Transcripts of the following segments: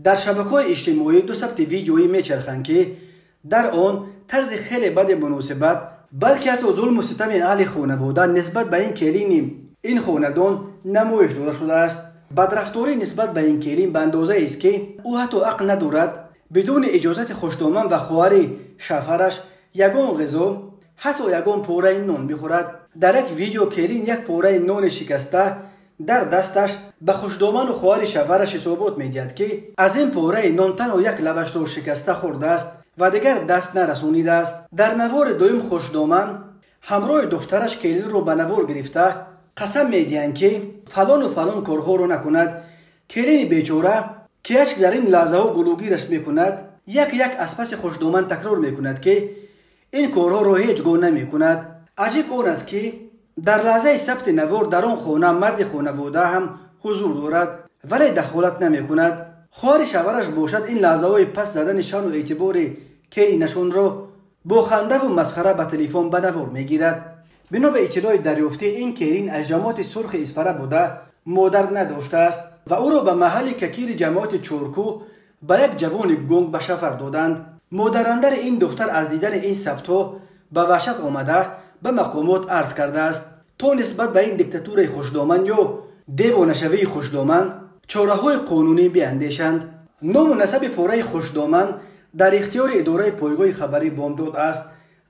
در شبکه‌های اجتماعی دو ثبت ویدیویی میچرخند که در آن طرز خیلی بد مناسبت بلکه حتی ظلم و ستم اهل خانواده نسبت به این کلین این خاندان نمایش داده شده است. بدرفتاری نسبت به این کلین به اندازه است که او حتی حق ندارد بدون اجازت خوشدامن و خواهر شوهرش یگان غذا حتی یگان پاره نان بخورد. در یک ویدیو کلین یک پاره نان شکسته در دستش به خوشدامن و خواهر شوهرش ثابت می‌دهد که از این پاره نان تنها یک لبش را شکسته خورده است و دیگر دست نرسانیده است. در نوار دوم خوشدامن همراه دخترش کلین رو به نوار گرفته قسم می‌دهند که فلان و فلان کارها رو نکند. کلین بیچاره که اشک در این لحظه ها گلوگیرش میکند یک از پس خوشدامن تکرار میکند که این کارها رو هیچ گونه نمیکند. عجیب اون است که در لحظه ثبت نوار در آن خانه مرد خانواده هم حضور دارد ولی دخالت نمیکند. خواهر شوهرش باشد این لحظه های پس زدن شان و اعتبار کلینشون را با خنده و مسخره به تلفن به نوار میگیرد. بنا به اطلاع دریافته این کلین از جماعت سرخ اسفره بوده، مادر نداشته است و او را به محل ککیر جماعت چورکو به یک جوان گنگ به شفر دادند. مادراندر این دختر از دیدن این ثبت‌ها به وحشت آمده به مقامات عرض کرده است تا نسبت به این دیکتاتور خوشدامن یا دیوانه‌شوی خوشدامن چاره‌های قانونی بیاندیشند. نام و نسب پاره خوشدامن در اختیار اداره پایگاه خبری بامداد است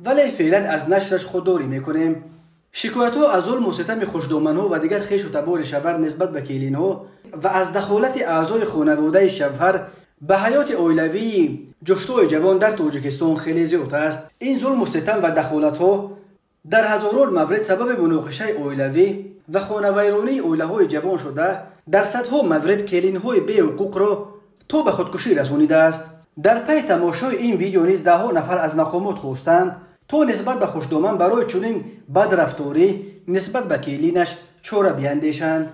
ولی فعلا از نشرش خودداری میکنیم. شکایت‌ها از ظلم و ستم خوشدامن‌ها و دیگر خویش و تبار شوهر نسبت به کلین‌ها و از دخالت اعضای خانواده شوهر به حیات اولیوی جفت‌های جوان در تاجیکستان خیلی زیاد است. این ظلم و ستم و دخالت‌ها در هزاران مورد سبب مناقشه اولیوی و خانوادگی اولیه‌های جوان شده در صدها مورد کلین‌های بی حقوق را تا به خودکشی رسانیده است. در پی تماشای این ویدیو نیز ده‌ها نفر از مقامات خواستند تا نسبت به خوشدامن برای چنین بدرفتاری نسبت به کلینش چاره بیاندیشند.